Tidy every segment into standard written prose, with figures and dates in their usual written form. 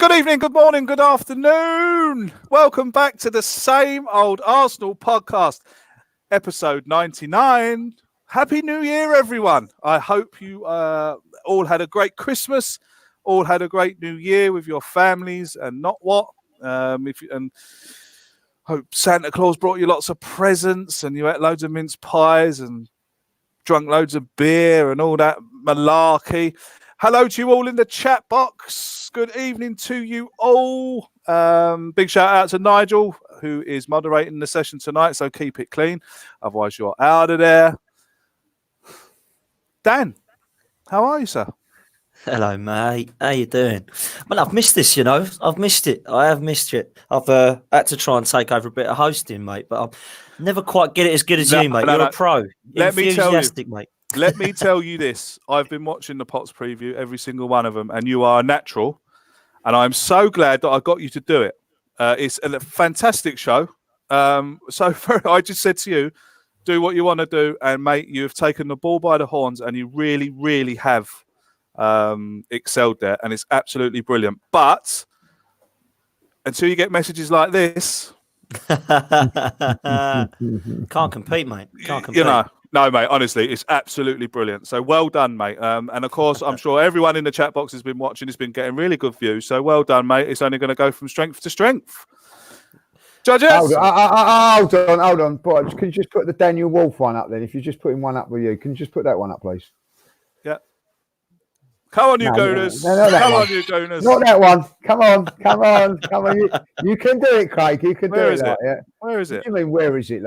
Good evening, good morning, good afternoon. Welcome back to the Same Old Arsenal podcast, episode 99. Happy New Year, everyone. I hope you all had a great Christmas, all had a great New Year with your families and not what. And hope Santa Claus brought you lots of presents and you ate loads of mince pies and drunk loads of beer and all that malarkey. Hello to you all in the chat box. Good evening to you all. Big shout out to Nigel, who is moderating the session tonight, so keep it clean. Otherwise, you're out of there. Dan, how are you, sir? Hello, mate. How you doing? Well, I've missed this, you know. I've missed it. I have missed it. I've had to try and take over a bit of hosting, mate, but I'll never quite get it as good as you, mate. You're a pro. Let me tell you, mate. Let me tell you this. I've been watching the Pots preview, every single one of them, and you are a natural. And I'm so glad that I got you to do it. It's a fantastic show. I just said to you, do what you want to do. And, mate, you have taken the ball by the horns and you really, really have excelled there. And it's absolutely brilliant. But until you get messages like this... Can't compete, mate. Can't compete. You know. No, mate, honestly, it's absolutely brilliant. So well done, mate. And, of course, I'm sure everyone in the chat box has been watching. It's been getting really good views. So well done, mate. It's only going to go from strength to strength. Judges? Hold on. Boy, can you just put the Daniel Wolf one up then? If you're just putting one up with you, can you just put that one up, please? Yeah. Come on, you Gooners. No, Come on, you Gooners. Not that one. Come on. You can do it, Craig. You can do it. Where is it? What do you mean, where is it?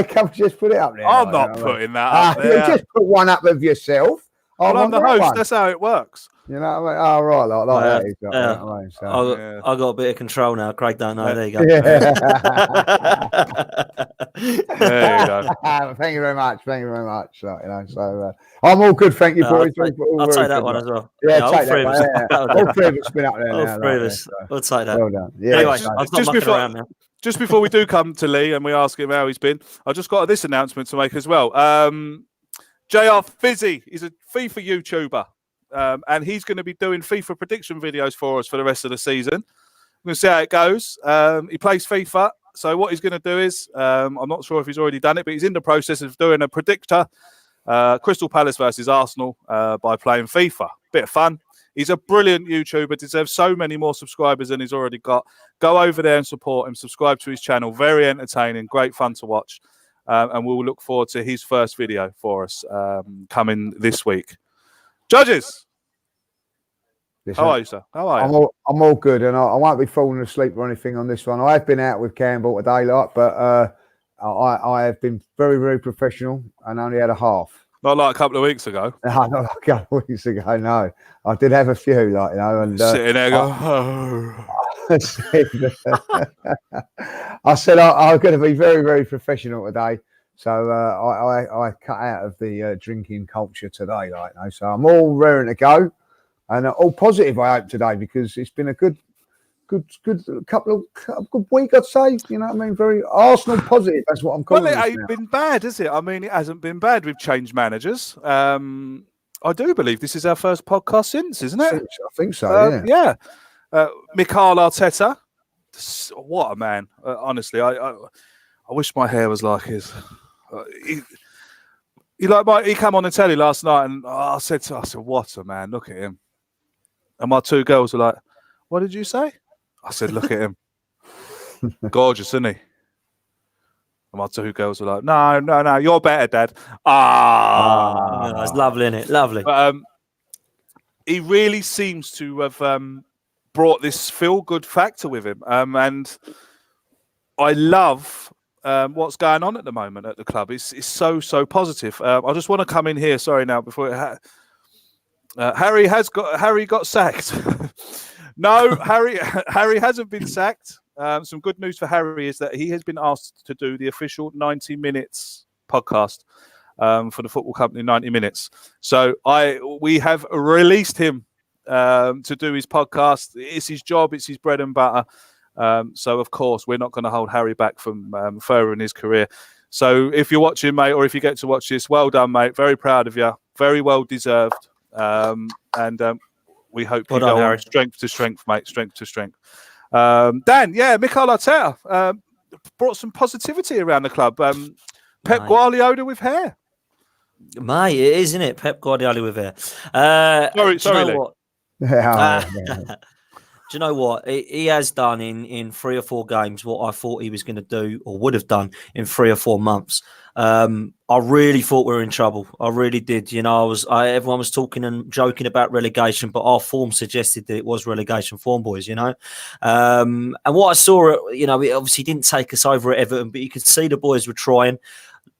Come, just put it up there. I'm not putting that up there. You just put one up of yourself. I'm the host. That's how it works. You know what I mean? Oh, right. I got a bit of control now. Craig don't know. There you go. Yeah. There you go. Thank you very much. I'm all good. Thank you, boys. I'll take that one as well. Yeah, all take three that of us. All three of us been up there. All three of us. We'll take that. Well done. Yeah. Anyway, I've got mucking around now. Just before we do come to Lee and we ask him how he's been, I just got this announcement to make as well. JR Fizzy is a FIFA YouTuber, and he's going to be doing FIFA prediction videos for us for the rest of the season. We're going to see how it goes. He plays FIFA, so what he's going to do is, I'm not sure if he's already done it, but he's in the process of doing a predictor, Crystal Palace versus Arsenal by playing FIFA. Bit of fun. He's a brilliant YouTuber, deserves so many more subscribers than he's already got. Go over there and support him. Subscribe to his channel. Very entertaining. Great fun to watch. And we'll look forward to his first video for us coming this week. Judges, how are you, sir? How are you? I'm all good, and I won't be falling asleep or anything on this one. I've been out with Campbell today, but I have been very, very professional and only had a half. Not like a couple of weeks ago. No, not like a couple of weeks ago, no. I did have a few, and sitting there going, I said I'm going to be very, very professional today. So I cut out of the drinking culture today, so I'm all raring to go and all positive, I hope, today, because it's been a good couple of good week, I'd say. You know what I mean? Very Arsenal positive. That's what I'm calling it. Well, it ain't been bad, is it? I mean, it hasn't been bad. We've changed managers. I do believe this is our first podcast since, isn't it? I think so, yeah. Mikel Arteta. What a man. Honestly, I wish my hair was like his. He came on the telly last night and I said, what a man. Look at him. And my two girls were like, what did you say? I said, look at him. Gorgeous, isn't he? And my two girls were like, no, you're better, Dad. It's lovely, isn't it? Lovely. But he really seems to have brought this feel-good factor with him. And I love what's going on at the moment at the club. It's so positive. I just want to come in here, sorry now, before Harry got sacked. No, Harry hasn't been sacked. Some good news for Harry is that he has been asked to do the official 90 minutes podcast for the football company, 90 minutes. So we have released him to do his podcast. It's his job. It's his bread and butter. So, of course, we're not going to hold Harry back from furthering his career. So if you're watching, mate, or if you get to watch this, well done, mate. Very proud of you. Very well deserved. And we hope Well you done, go on Harry. strength to strength, mate. Strength to strength. Dan, Mikel Arteta brought some positivity around the club. Pep Guardiola with hair. Mate, it is, isn't it? Pep Guardiola with hair. Sorry, Lee. What? Do you know what? He has done in 3 or 4 games what I thought he was going to do or would have done in 3 or 4 months. I really thought we were in trouble. I really did. Everyone was talking and joking about relegation, but our form suggested that it was relegation form, boys, And what I saw, it obviously didn't take us over at Everton, but you could see the boys were trying.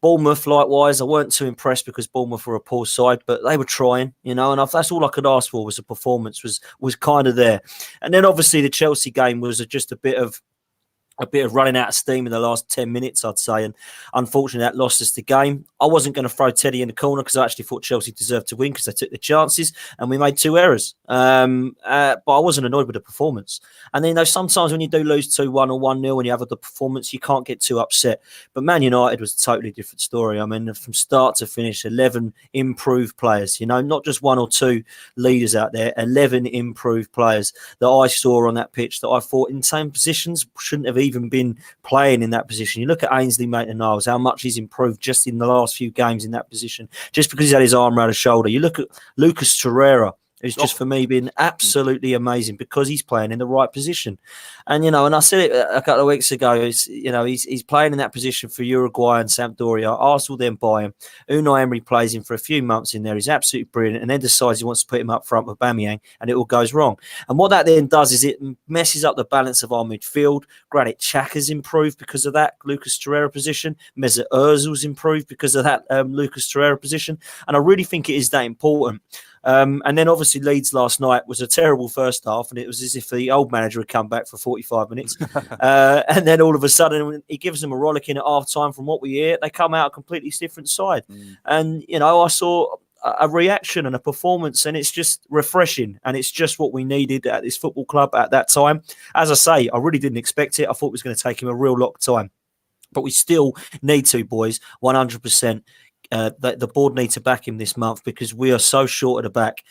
Bournemouth, likewise, I weren't too impressed because Bournemouth were a poor side, but they were trying, and that's all I could ask for was a performance was kind of there. And then obviously the Chelsea game was just a bit of running out of steam in the last 10 minutes, I'd say. And unfortunately, that lost us the game. I wasn't going to throw Teddy in the corner because I actually thought Chelsea deserved to win because they took the chances and we made 2 errors. But I wasn't annoyed with the performance. And then, sometimes when you do lose 2-1 or 1-0 and you have the performance, you can't get too upset. But Man United was a totally different story. I mean, from start to finish, 11 improved players, not just 1 or 2 leaders out there, 11 improved players that I saw on that pitch that I thought in same positions shouldn't have even been playing in that position. You look at Ainsley Maitland-Niles, how much he's improved just in the last few games in that position, just because he's had his arm around his shoulder. You look at Lucas Torreira, who's just for me been absolutely amazing because he's playing in the right position. And and I said it a couple of weeks ago, he's playing in that position for Uruguay and Sampdoria. Arsenal then buy him. Unai Emery plays him for a few months in there. He's absolutely brilliant, and then decides he wants to put him up front with Aubameyang, and it all goes wrong. And what that then does is it messes up the balance of our midfield. Granit Xhaka's improved because of that Lucas Torreira position. Mesut Ozil's improved because of that Lucas Torreira position. And I really think it is that important. And then obviously Leeds last night was a terrible first half, and it was as if the old manager had come back for 45 minutes. And then all of a sudden, when he gives them a rollicking at half time, from what we hear, they come out a completely different side. And, I saw a reaction and a performance, and it's just refreshing, and it's just what we needed at this football club at that time. As I say, I really didn't expect it. I thought it was going to take him a real long time, but we still need to, boys, 100%. The board need to back him this month because we are so short at the back.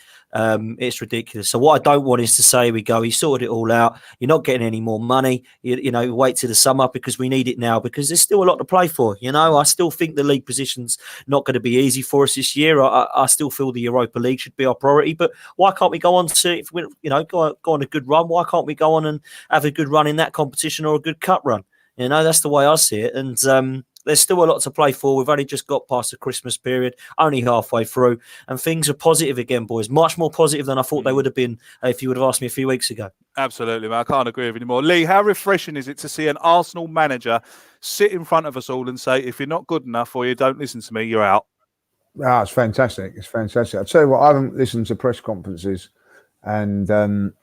It's ridiculous. So what I don't want is to say we go, he sorted it all out. You're not getting any more money. Wait till the summer because we need it now because there's still a lot to play for. I still think the league position's not going to be easy for us this year. I still feel the Europa League should be our priority. But why can't we go on to, if we, go on a good run? Why can't we go on and have a good run in that competition or a good cup run? That's the way I see it. And there's still a lot to play for. We've only just got past the Christmas period, only halfway through, and things are positive again, boys. Much more positive than I thought they would have been if you would have asked me a few weeks ago. Absolutely, man. I can't agree with you anymore. Lee, how refreshing is it to see an Arsenal manager sit in front of us all and say, if you're not good enough or you don't listen to me, you're out? Oh, it's fantastic. It's fantastic. I'll tell you what, I haven't listened to press conferences and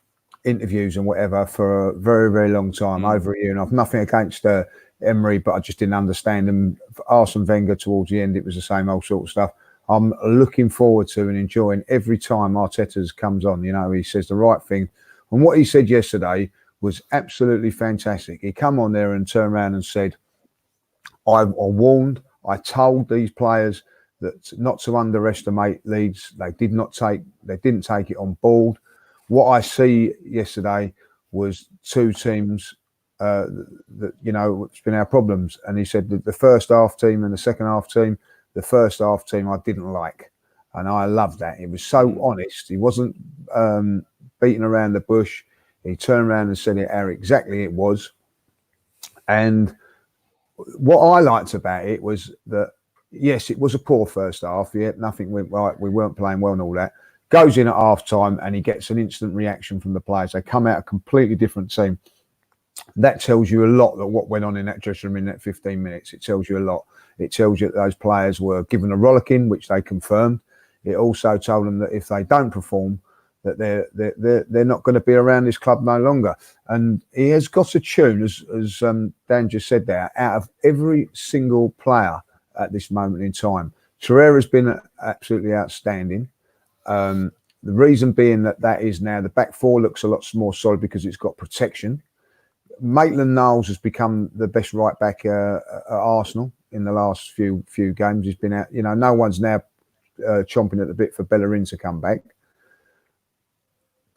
interviews and whatever for a very, very long time, over a year. And I've nothing against Emery, but I just didn't understand him. Arsene Wenger towards the end, it was the same old sort of stuff. I'm looking forward to and enjoying every time Arteta comes on. He says the right thing. And what he said yesterday was absolutely fantastic. He come on there and turned around and said, I warned, I told these players that not to underestimate Leeds. They didn't take it on board. What I see yesterday was 2 teams that it's been our problems. And he said that the first half team and the second half team, the first half team I didn't like, and I loved that. He was so honest. He wasn't beating around the bush. He turned around and said it how exactly it was. And what I liked about it was that yes, it was a poor first half. Yeah, nothing went right. We weren't playing well and all that. Goes in at half time and he gets an instant reaction from the players. They come out a completely different team. That tells you a lot that what went on in that dressing room in that 15 minutes. It tells you a lot. It tells you that those players were given a rollicking, which they confirmed. It also told them that if they don't perform, that they're not going to be around this club no longer. And he has got a tune, as Dan just said there, out of every single player at this moment in time. Torreira has been absolutely outstanding. The reason being that is now the back four looks a lot more solid because it's got protection. Maitland-Niles has become the best right back at Arsenal in the last few games. He's been out. No one's now chomping at the bit for Bellerin to come back.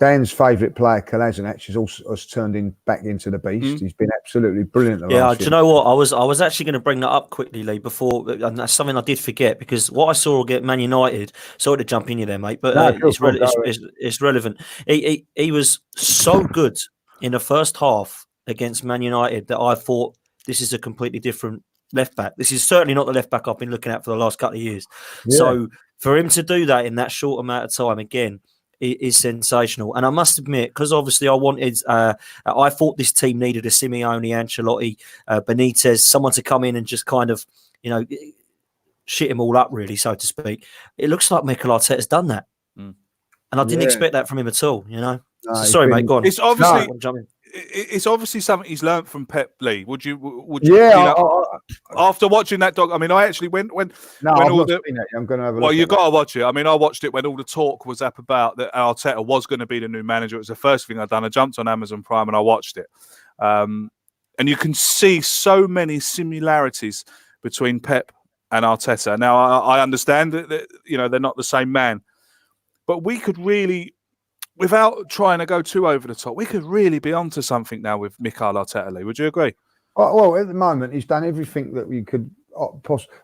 Dan's favourite player, Kolasinac, has turned back into the beast. He's been absolutely brilliant. Do you know what? I was actually going to bring that up quickly, Lee, before, and that's something I did forget, because what I saw get Man United. Sorry to jump in you there, mate, but it's relevant. He was so good in the first half against Man United that I thought this is a completely different left back. This is certainly not the left back I've been looking at for the last couple of years. Yeah. So for him to do that in that short amount of time again is sensational. And I must admit, because obviously I thought this team needed a Simeone, Ancelotti, Benitez, someone to come in and just kind of, shit him all up, really, so to speak. It looks like Mikel Arteta's done that. And I didn't expect that from him at all, No, so sorry, mate, go on. It's obviously... It's obviously something he's learned from Pep, Lee. Would you? Yeah. After watching that dog, I mean, I actually when I'm going to have a look. Well, you got to watch it. I mean, I watched it when all the talk was up about that Arteta was going to be the new manager. It was the first thing I'd done. I jumped on Amazon Prime and I watched it. And you can see so many similarities between Pep and Arteta. Now, I understand that they're not the same man, but we could really, without trying to go too over the top, we could really be onto something now with Mikel Arteta, Lee. Would you agree? Well, at the moment, he's done everything that we could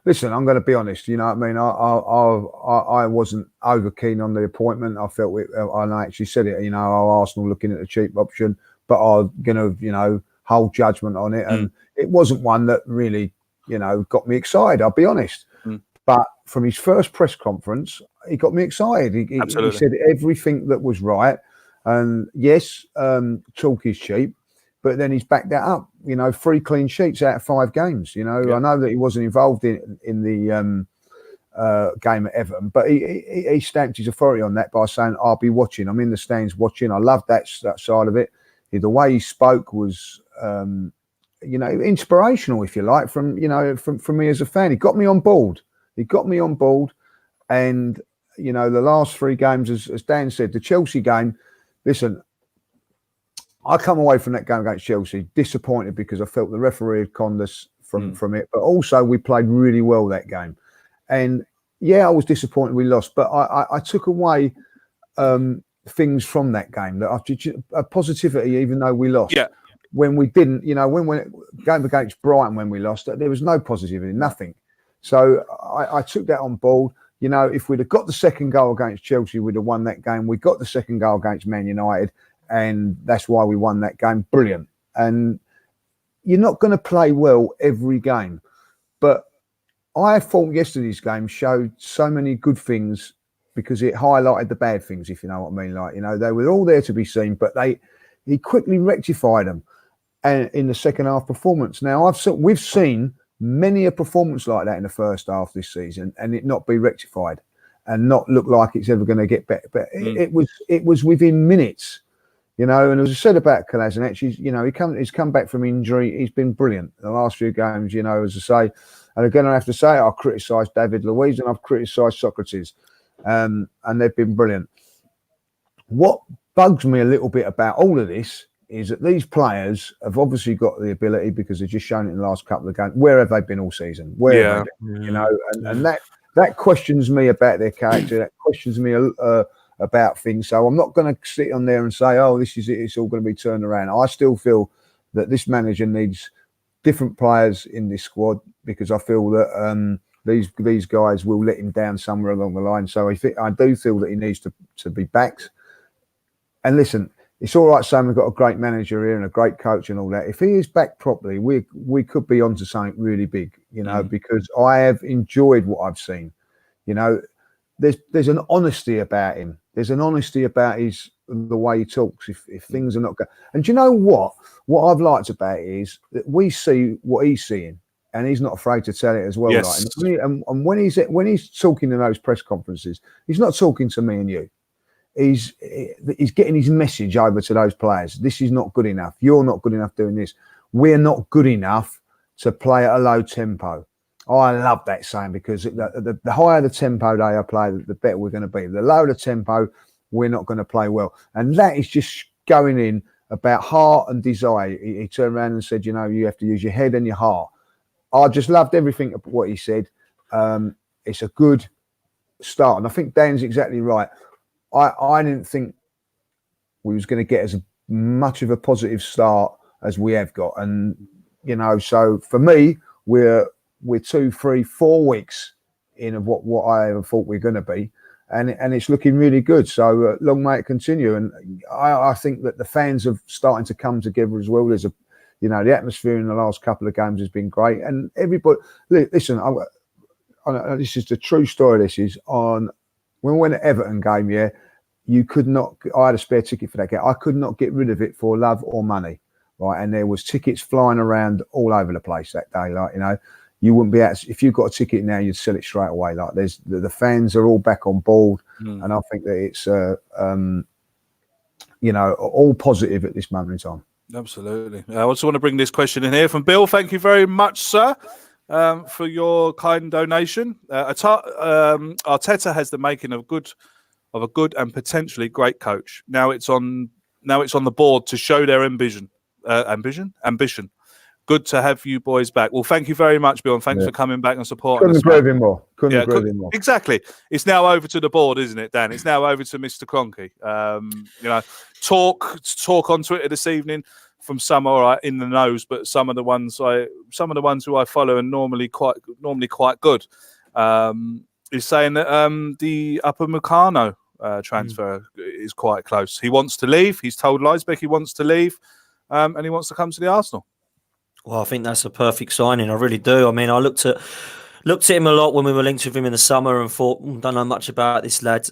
Listen, I'm going to be honest. You know what I mean? I wasn't over keen on the appointment. I felt and I actually said it. Arsenal looking at the cheap option, but I'm going to, hold judgment on it. And it wasn't one that really, got me excited. I'll be honest. But from his first press conference, he got me excited. He said everything that was right. And yes, talk is cheap, but then he's backed that up. 3 clean sheets out of 5 games. I know that he wasn't involved in the game at Everton, but he stamped his authority on that by saying, "I'll be watching. I'm in the stands watching." I love that side of it. The way he spoke was, inspirational, if you like, from me as a fan. He got me on board. And the last 3 games, as Dan said, the Chelsea game. Listen, I come away from that game against Chelsea disappointed because I felt the referee had conned us from it, but also we played really well that game. And I was disappointed we lost, but I took away things from that game that a positivity, even though we lost. Yeah. When we didn't, when game against Brighton, when we lost, there was no positivity, nothing. So I took that on board. If we'd have got the second goal against Chelsea, we'd have won that game. We got the second goal against Man United, and that's why we won that game. Brilliant. And you're not going to play well every game. But I thought yesterday's game showed so many good things because it highlighted the bad things, if you know what I mean. They were all there to be seen, but he quickly rectified them and in the second half performance. Now, we've seen many a performance like that in the first half this season and it not be rectified and not look like it's ever going to get better. But it was within minutes, and as I said about Kolasinac, he's come back from injury. He's been brilliant the last few games, as I say. And again, I have to say, I've criticised David Luiz and I've criticised Socrates, and they've been brilliant. What bugs me a little bit about all of this is that these players have obviously got the ability because they've just shown it in the last couple of games. Where have they been all season? Where have they been? And that questions me about their character. That questions me about things. So I'm not going to sit on there and say, "Oh, this is it. It's all going to be turned around." I still feel that this manager needs different players in this squad because I feel that these guys will let him down somewhere along the line. So I do feel that he needs to be backed. And listen, it's all right saying we've got a great manager here and a great coach and all that. If he is back properly, we could be onto something really big, because I have enjoyed what I've seen. There's an honesty about him. There's an honesty about the way he talks. If things are not good, and do you know what? What I've liked about it is that we see what he's seeing, and he's not afraid to tell it as well. Yes. Like, and when he's talking in those press conferences, he's not talking to me and you. He's getting his message over to those players. This is not good enough. You're not good enough doing this. We're not good enough to play at a low tempo. Oh, I love that saying because the higher the tempo they play, the better we're going to be. The lower the tempo, we're not going to play well. And that is just going in about heart and desire. He turned around and said, you have to use your head and your heart. I just loved everything of what he said. It's a good start. And I think Dan's exactly right. I didn't think we was going to get as much of a positive start as we have got. And, you know, so for me, we're 2, 3, 4 weeks in of what I ever thought we were going to be. And it's looking really good. So long may it continue. And I think that the fans are starting to come together as well. There's the atmosphere in the last couple of games has been great. And everybody, listen, this is the true story. This is when we went to Everton game, yeah, you could not, I had a spare ticket for that game. I could not get rid of it for love or money, right? And there was tickets flying around all over the place that day. Like, you know, you wouldn't be if you've got a ticket now, you'd sell it straight away. Like the fans are all back on board. And I think that it's, all positive at this moment in time. Absolutely. I also want to bring this question in here from Bill. Thank you very much, sir, for your kind donation. Arteta has the making of a good and potentially great coach. Now it's on the board to show their ambition. Good to have you boys back. Well, thank you very much, Bill, and thanks for coming back and supporting us. Couldn't agree with him more. Exactly. It's now over to the board, isn't it, Dan? It's now over to Mr. Kroenke. Talk on Twitter this evening from some all right in the nose, but some of the ones who I follow are normally quite good. Is saying that the Upper Meccano transfer is quite close. He wants to leave. He's told Leisbeck he wants to leave, and he wants to come to the Arsenal. Well, I think that's a perfect signing. I really do. I mean, I looked at him a lot when we were linked with him in the summer and thought, don't know much about this lad.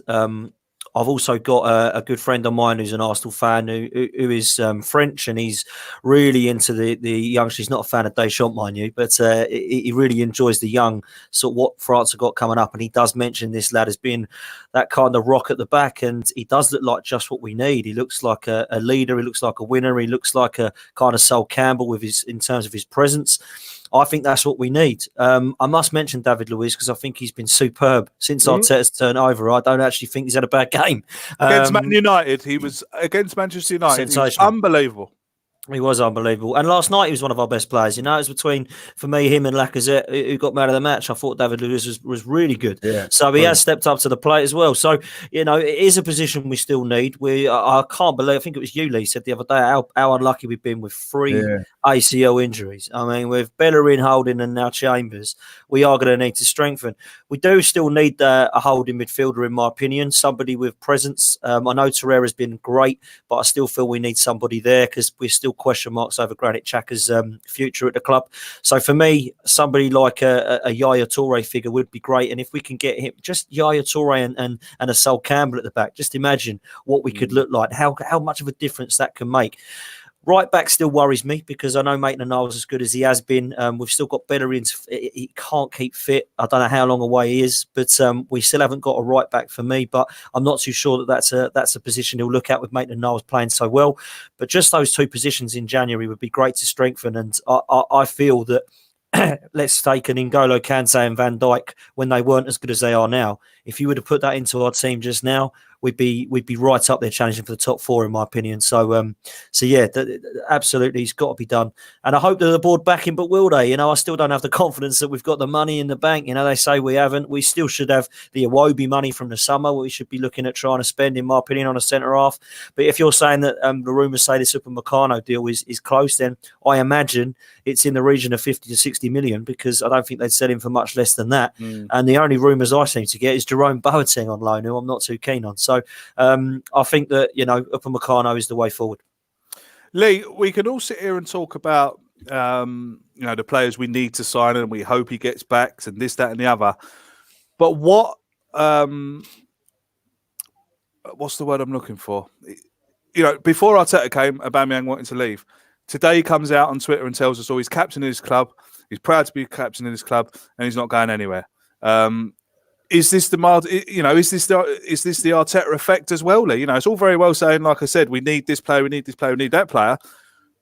I've also got a good friend of mine who's an Arsenal fan who is French, and he's really into the youngsters. He's not a fan of Deschamps, mind you, but he really enjoys the young, sort of what France have got coming up. And he does mention this lad as being that kind of rock at the back, and he does look like just what we need. He looks like a leader. He looks like a winner. He looks like a kind of Sol Campbell in terms of his presence. I think that's what we need. I must mention David Luiz because I think he's been superb since Arteta's turned over. I don't actually think he's had a bad game. Against Man United, he was against Manchester United. He was unbelievable. He was unbelievable. And last night he was one of our best players. You know, it was between, for me, him and Lacazette, who got man of the match. I thought David Luiz was really good. Yeah, so he has stepped up to the plate as well. So, you know, it is a position we still need. I can't believe, I think it was you, Lee, said the other day how unlucky we've been with 3 ACL injuries. I mean, with Bellerin, Holding and now Chambers, we are going to need to strengthen. We do still need a holding midfielder, in my opinion, somebody with presence. I know Torreira's been great, but I still feel we need somebody there because we're still question marks over Granit Xhaka's future at the club. So for me, somebody like a Yaya Toure figure would be great. And if we can get him, just Yaya Toure and a Sol Campbell at the back, just imagine what we could look like, how much of a difference that can make. Right back still worries me because I know Maitland-Niles as good as he has been. We've still got Bellerin. He can't keep fit. I don't know how long away he is, but we still haven't got a right back for me. But I'm not too sure that's a position he'll look at with Maitland-Niles playing so well. But just those 2 positions in January would be great to strengthen. And I feel that let's take an N'Golo Kante and Van Dijk when they weren't as good as they are now. If you were to put that into our team just now, we'd be right up there challenging for the top 4, in my opinion. So yeah, absolutely, it's got to be done. And I hope that the board back him, but will they? You know, I still don't have the confidence that we've got the money in the bank. You know, they say we haven't. We still should have the Iwobi money from the summer. We should be looking at trying to spend, in my opinion, on a centre half. But if you're saying that the rumours say this Upper Meccano deal is close, then I imagine it's in the region of 50 to 60 million because I don't think they'd sell him for much less than that. And the only rumours I seem to get is Jerome Boateng on loan, who I'm not too keen on. So I think that, you know, Upper Meccano is the way forward. Lee, we can all sit here and talk about, the players we need to sign and we hope he gets back and this, that and the other. But what's the word I'm looking for? You know, before Arteta came, Aubameyang wanted to leave. Today he comes out on Twitter and tells us, he's captain of his club. He's proud to be captain of his club and he's not going anywhere. Is this the Arteta effect as well, Lee? You know, it's all very well saying, like I said, we need this player, we need this player, we need that player.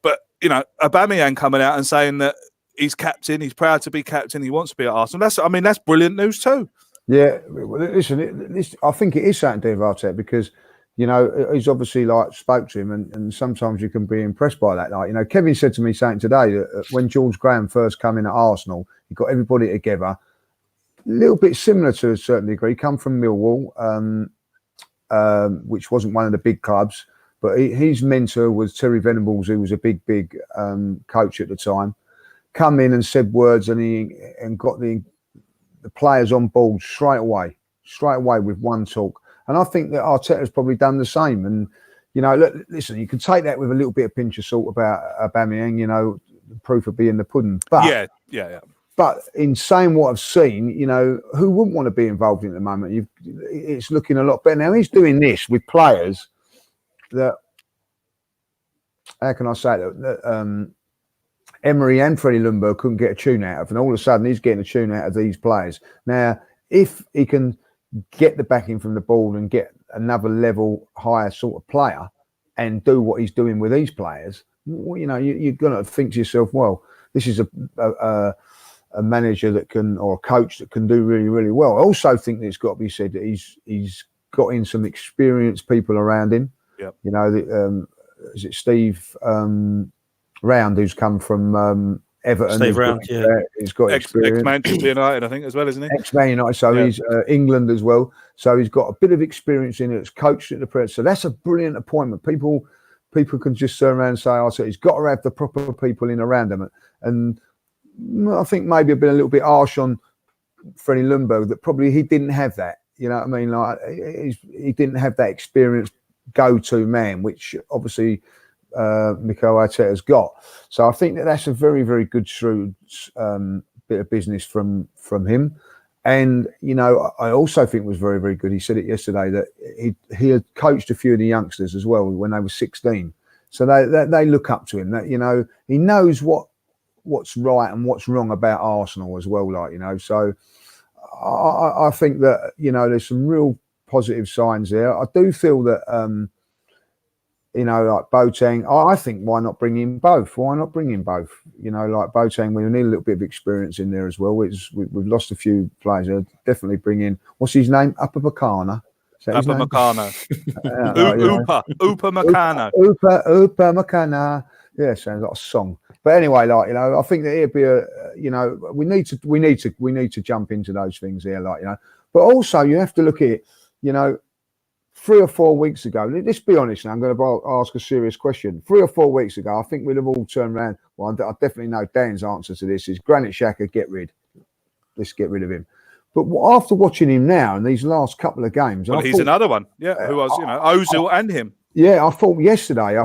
But, you know, Aubameyang coming out and saying that he's captain, he's proud to be captain, he wants to be at Arsenal. That's brilliant news too. Yeah, listen, I think it is something to do with Arteta because, you know, he's obviously spoke to him and sometimes you can be impressed by that. Like, you know, Kevin said to me something today that when George Graham first came in at Arsenal, he got everybody together. A little bit similar to a certain degree, come from Millwall, which wasn't one of the big clubs. but his mentor was Terry Venables, who was a big coach at the time. Come in and said words, and got the players on board straight away with one talk. And I think that Arteta's probably done the same. And look, listen, you can take that with a little bit of pinch of salt about Aubameyang, the proof of being the pudding. But yeah. But in saying what I've seen, who wouldn't want to be involved in it at the moment? It's looking a lot better now. He's doing this with players that, how can I say that Emery and Freddie Ljungberg couldn't get a tune out of, and all of a sudden he's getting a tune out of these players. Now, if he can get the backing from the board and get another level higher sort of player and do what he's doing with these players, you're going to think to yourself, well, this is a manager that can, or a coach that can do really, really well. I also think that it's got to be said that he's got in some experienced people around him. Yep. Is it Steve Round, who's come from Everton? Steve Round, he's got experience. Ex-Manchester United, I think, as well, isn't he? Ex-Man United, so he's England as well. So he's got a bit of experience in it. It's coached at the press. So that's a brilliant appointment. People can just turn around and say, so he's got to have the proper people in around him. And I think maybe I've been a little bit harsh on Freddie Ljungberg, that probably he didn't have that. You know what I mean? Like he didn't have that experienced go-to man, which obviously Mikel Arteta's got. So I think that's a very, very good, shrewd bit of business from him. And I also think was very, very good. He said it yesterday that he had coached a few of the youngsters as well when they were 16. So they look up to him. That he knows what's right and what's wrong about Arsenal as well. So I think that there's some real positive signs there. I do feel that like Boateng, I think why not bring in both? Like Boateng, we need a little bit of experience in there as well. We've lost a few players. Definitely bring in, what's his name? Upamecano. Upamecano. Upamecano. Upamecano. Yeah, sounds like a song. But anyway, I think that it'd be we need to jump into those things here, But also you have to look at it, 3 or 4 weeks ago. Let's be honest now. I'm going to ask a serious question. 3 or 4 weeks ago, I think we'd have all turned around. Well, I definitely know Dan's answer to this is Granit Xhaka, get rid. Let's get rid of him. But after watching him now in these last couple of games, he's another one. Yeah, who was Ozil and him. Yeah, I thought yesterday.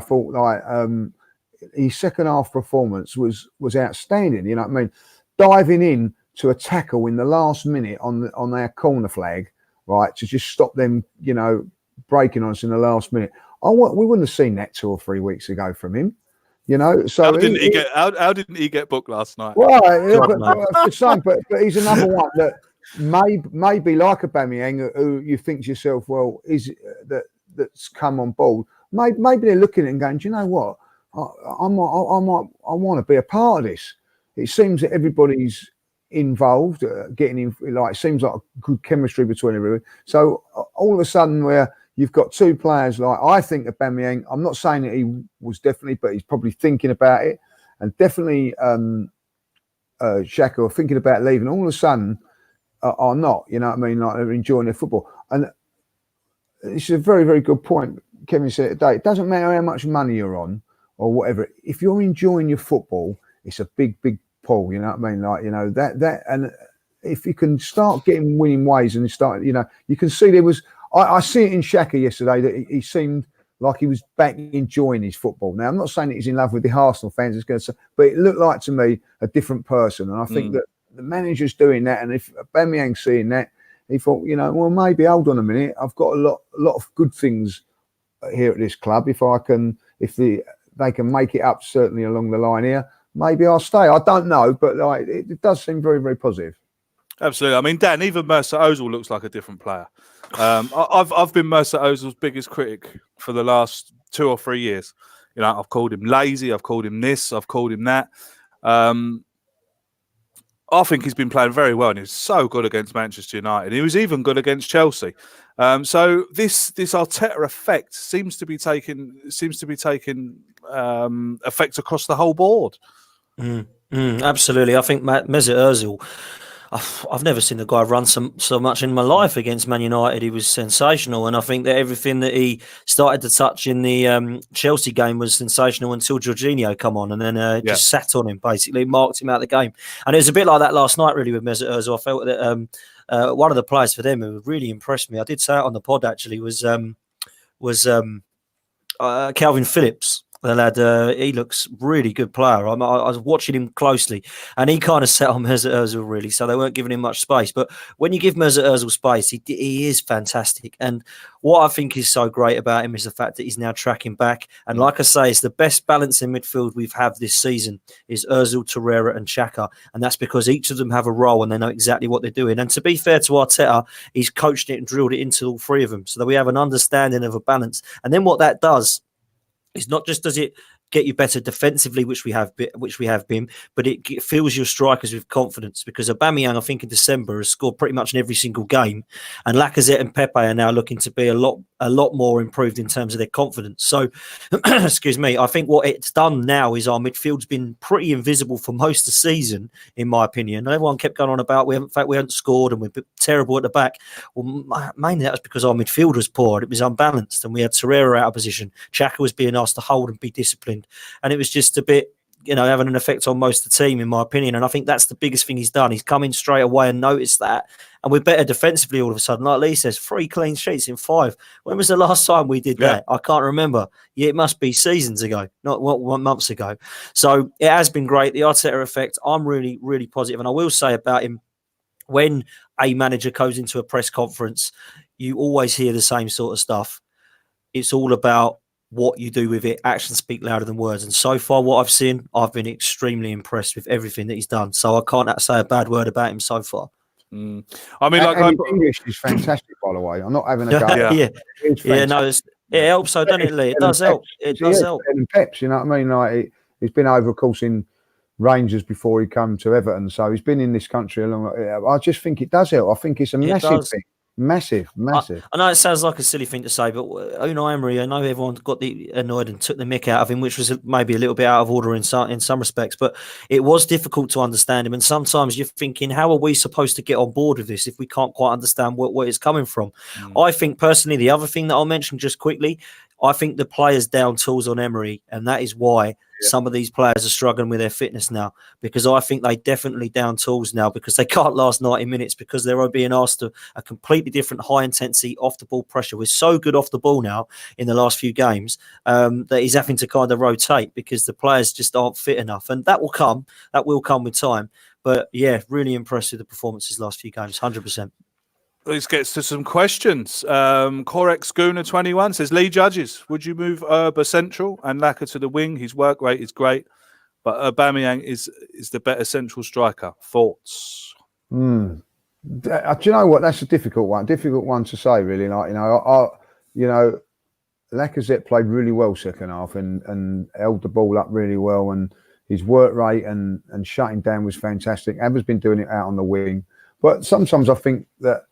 His second half performance was outstanding. You know what I mean? Diving in to a tackle in the last minute on our corner flag, right, to just stop them, breaking on us in the last minute. We wouldn't have seen that 2 or 3 weeks ago from him. So how didn't he get booked last night? Well, but he's another one that may be like Aubameyang, who you think to yourself, well, is that's come on board? Maybe they're looking at it and going, do you know what? I want to be a part of this. It seems that everybody's involved, getting in. It seems like a good chemistry between everybody. So all of a sudden, where you've got two players, I think Aubameyang. I'm not saying that he was definitely, but he's probably thinking about it, and definitely Xhaka are thinking about leaving. All of a sudden, are not. You know what I mean? They're enjoying their football, and it's a very, very good point. Kevin said today. It doesn't matter how much money you're on or whatever. If you're enjoying your football, it's a big, big pull. You know what I mean? That, and if you can start getting winning ways and start, you can see there was. I see it in Xhaka yesterday that he seemed like he was back enjoying his football. Now I'm not saying that he's in love with the Arsenal fans, but it looked like to me a different person. And I think that the manager's doing that, and if Aubameyang's seeing that, he thought, well, maybe hold on a minute. I've got a lot of good things here at this club. If they can make it up, certainly along the line here, maybe I'll stay. I don't know, but it does seem very, very positive. Absolutely. I mean, Dan, even Mesut Ozil looks like a different player. I've been Mesut Ozil's biggest critic for the last 2 or 3 years. I've called him lazy. I've called him this. I've called him that. I think he's been playing very well, and he was so good against Manchester United. He was even good against Chelsea. So this Arteta effect seems to be taking effect across the whole board. Absolutely, I think Mesut Ozil. I've never seen the guy run so much in my life against Man United. He was sensational, and I think that everything that he started to touch in the Chelsea game was sensational until Jorginho come on, and then just sat on him, basically marked him out of the game. And it was a bit like that last night, really, with Mesut Ozil. I felt that one of the players for them who really impressed me, I did say it on the pod actually, was Calvin Phillips. The lad, he looks really good player. I was watching him closely, and he kind of set on Mesut Ozil really, so they weren't giving him much space. But when you give Mesut Ozil space, he is fantastic. And what I think is so great about him is the fact that he's now tracking back. And like I say, it's the best balance in midfield we've had this season is Ozil, Torreira, and Xhaka, and that's because each of them have a role and they know exactly what they're doing. And to be fair to Arteta, he's coached it and drilled it into all three of them, so that we have an understanding of a balance. And then what that does. It's not just does it get you better defensively, which we have been, but it fills your strikers with confidence because Aubameyang, I think in December, has scored pretty much in every single game, and Lacazette and Pepe are now looking to be a lot more improved in terms of their confidence. So, excuse me, I think what it's done now is our midfield's been pretty invisible for most of the season, in my opinion. Everyone kept going on about we haven't scored and we're terrible at the back. Well, mainly that was because our midfield was poor. It was unbalanced, and we had Torreira out of position. Xhaka was being asked to hold and be disciplined. And it was just a bit, having an effect on most of the team, in my opinion. And I think that's the biggest thing he's done. He's come in straight away and noticed that. And we're better defensively all of a sudden. Like Lee says, 3 clean sheets in 5. When was the last time we did that? I can't remember. Yeah, it must be seasons ago, not months ago. So it has been great. The Arteta effect, I'm really, really positive. And I will say about him, when a manager goes into a press conference, you always hear the same sort of stuff. It's all about what you do with it. Actions speak louder than words. And so far, what I've seen, I've been extremely impressed with everything that he's done. So I can't say a bad word about him so far. I mean, English is fantastic, by the way. I'm not having a go. It helps, so doesn't it, Lee? It does help. It does help. And Peps, you know what I mean? Like he's been over, of course, in Rangers before he came to Everton, so he's been in this country a long. I just think it does help. I think it's a massive thing. Massive. I know it sounds like a silly thing to say, but Unai Emery, I know everyone got annoyed and took the mick out of him, which was maybe a little bit out of order in some respects, but it was difficult to understand him. And sometimes you're thinking, how are we supposed to get on board with this if we can't quite understand where it's coming from? I think personally, the other thing that I'll mention just quickly, I think the players down tools on Emery, and that is why some of these players are struggling with their fitness now, because I think they definitely down tools now because they can't last 90 minutes because they're being asked to a completely different high intensity off the ball pressure. We're so good off the ball now in the last few games that he's having to kind of rotate because the players just aren't fit enough, and that will come with time. But yeah, really impressed with the performances last few games, 100%. This gets to some questions. Corex Schooner 21 says, Lee Judges, would you move Erba central and Laka to the wing? His work rate is great, but Aubameyang is the better central striker. Thoughts? Do you know what? That's a difficult one to say, really. Like, Lacazette played really well second half and held the ball up really well, and his work rate and shutting down was fantastic. Abba's been doing it out on the wing, but sometimes I think that,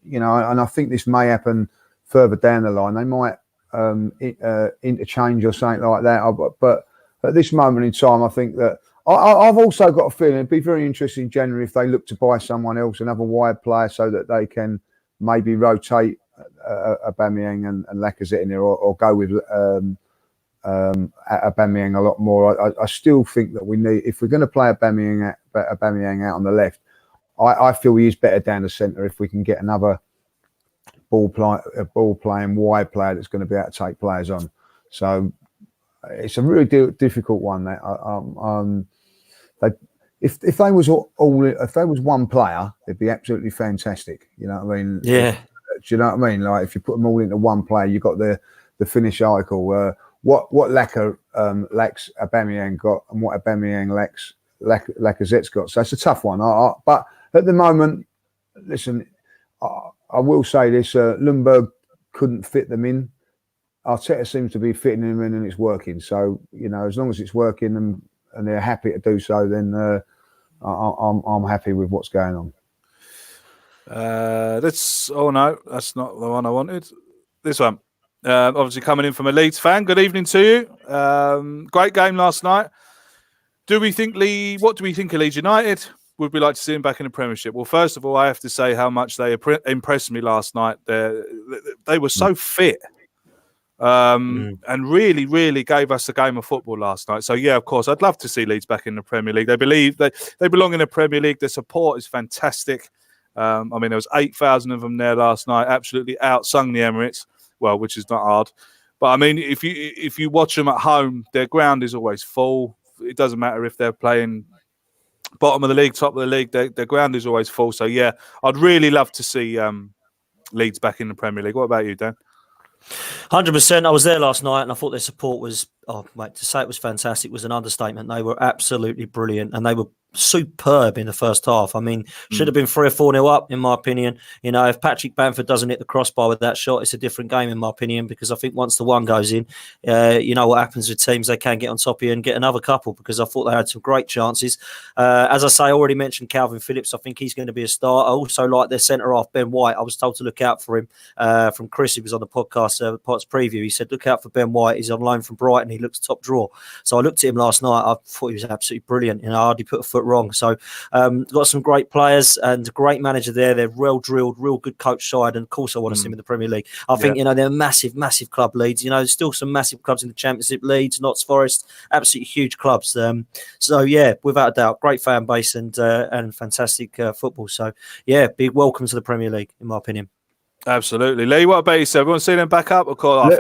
and I think this may happen further down the line. They might interchange or something like that. But at this moment in time, I think that I've also got a feeling it'd be very interesting in January if they look to buy someone else, another wide player, so that they can maybe rotate Aubameyang and Lacazette in there, or go with Aubameyang a lot more. I still think that we need, if we're going to play Aubameyang out on the left, I feel he is better down the centre if we can get another ball playing wide player that's going to be able to take players on. So it's a really difficult one. If they was if they was one player, it'd be absolutely fantastic. You know what I mean? Yeah. Do you know what I mean? Like if you put them all into one player, you got the finished article. What Laka lacks Aubameyang got, and what Aubameyang lacks Lacazette's got. So it's a tough one. But at the moment, listen, I will say this: Lundberg couldn't fit them in. Arteta seems to be fitting them in, and it's working. So as long as it's working and they're happy to do so, then I'm happy with what's going on. No, that's not the one I wanted. This one, obviously coming in from a Leeds fan. Good evening to you. Great game last night. What do we think of Leeds United? would we like to see him back in the Premiership? Well, first of all, I have to say how much they impressed me last night. They were so fit. And really, really gave us a game of football last night. So yeah, of course, I'd love to see Leeds back in the Premier League. They believe they belong in the Premier League. The support is fantastic. I mean, there was 8,000 of them there last night. Absolutely outsung the Emirates. Well, which is not hard. But I mean, if you watch them at home, their ground is always full. It doesn't matter if they're playing bottom of the league, top of the league. Their ground is always full. So yeah, I'd really love to see Leeds back in the Premier League. What about you, Dan? 100%. I was there last night and I thought their support was, to say it was fantastic was an understatement. They were absolutely brilliant and they were superb in the first half. I mean, should have been 3 or 4-0 up, in my opinion. You know, if Patrick Bamford doesn't hit the crossbar with that shot, it's a different game, in my opinion, because I think once the one goes in, you know what happens with teams, they can get on top of you and get another couple, because I thought they had some great chances. As I say, I already mentioned Calvin Phillips. I think he's going to be a star. I also like their centre-half, Ben White. I was told to look out for him from Chris, who was on the podcast, Potts Preview. He said, look out for Ben White. He's on loan from Brighton. He looks top draw. So I looked at him last night. I thought he was absolutely brilliant. You know, I hardly put a foot wrong. So got some great players and a great manager there. They're well drilled, real good coach side, and of course I want to see them in the Premier League. I think, you know, they're massive club. Leeds. You know, there's still some massive clubs in the Championship. Leeds, Notts Forest, absolutely huge clubs. So yeah, without a doubt, great fan base and fantastic football. So yeah, big welcome to the Premier League, in my opinion. Absolutely. Lee, what about yourself? We want to see them back up? Of course,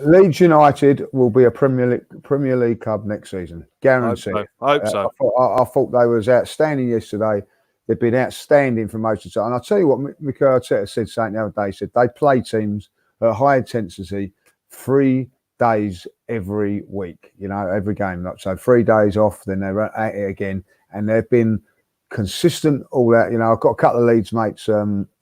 Leeds United will be a Premier League club next season, guaranteed. I hope so. I thought they was outstanding yesterday. They've been outstanding for most of the time. And I'll tell you what, Mikel Arteta said something the other day. He said they play teams at high intensity 3 days every week, you know, every game. So 3 days off, then they're at it again. And they've been consistent all that. You know, I've got a couple of Leeds mates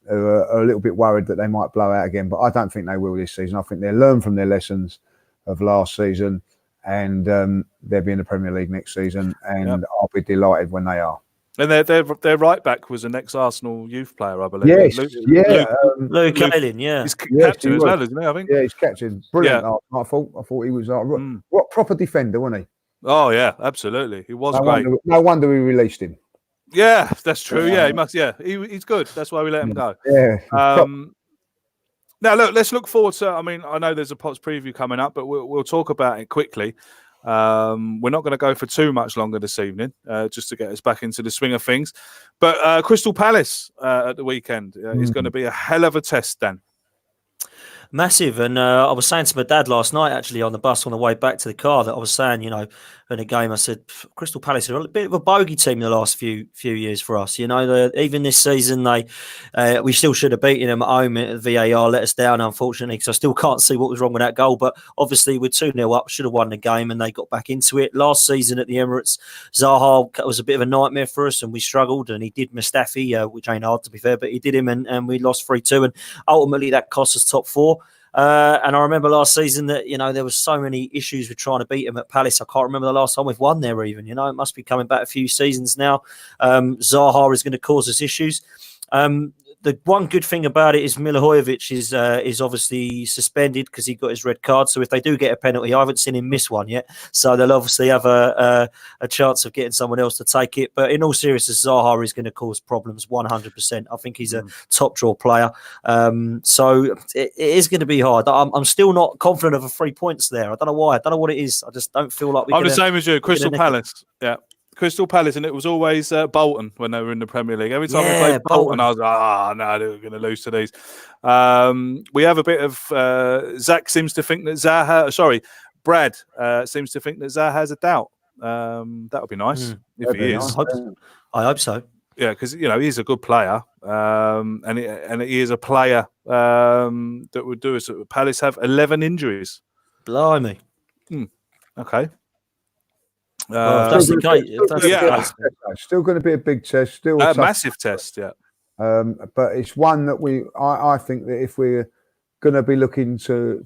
who are a little bit worried that they might blow out again, but I don't think they will this season. I think they'll learn from their lessons of last season, and they'll be in the Premier League next season, and I'll be delighted when they are. And their right back was an ex-Arsenal youth player, I believe. Yes, Luke Ayling, he's captain as well, isn't he? I think. Yeah, he's captain. Brilliant. I thought he was what proper defender, wasn't he? Oh yeah, absolutely. He was great. No wonder we released him. Yeah, that's true. Yeah, he must. Yeah, he's good. That's why we let him go. Yeah. Now, look, let's look forward to. I mean, I know there's a Potts preview coming up, but we'll talk about it quickly. We're not going to go for too much longer this evening, just to get us back into the swing of things. But Crystal Palace at the weekend is going to be a hell of a test, Dan. Massive. And I was saying to my dad last night, actually, on the bus on the way back to the car, that I was saying, you know, in a game, I said, Crystal Palace are a bit of a bogey team the last few years for us. You know, even this season, we still should have beaten them at home. VAR let us down, unfortunately, because I still can't see what was wrong with that goal. But obviously, we're 2-0 up, should have won the game, and they got back into it. Last season at the Emirates, Zaha was a bit of a nightmare for us, and we struggled, and he did Mustafi, which ain't hard to be fair, but he did him, and we lost 3-2, and ultimately that cost us top 4. And I remember last season that, you know, there was so many issues with trying to beat them at Palace. I can't remember the last time we've won there even. You know, it must be coming back a few seasons now. Zaha is going to cause us issues. The one good thing about it is Milivojevic is obviously suspended because he got his red card. So if they do get a penalty, I haven't seen him miss one yet. So they'll obviously have a chance of getting someone else to take it. But in all seriousness, Zaha is going to cause problems 100%. I think he's a top draw player. So it is going to be hard. I'm still not confident of 3 points there. I don't know why. I don't know what it is. I just don't feel like I'm the same as you. Crystal Palace. Yeah. Crystal Palace, and it was always Bolton when they were in the Premier League. Every time we played Bolton, I was like, no, they were going to lose to these. We have a bit of Brad seems to think that Zaha has a doubt. That would be nice if he is. I hope so. Yeah, because you know he's a good player, and he is a player that would do us. Palace have 11 injuries. Blimey. Okay. Well, if that's the case, still going to be a big test, still a massive test, yeah. But it's one that I think that if we're going to be looking to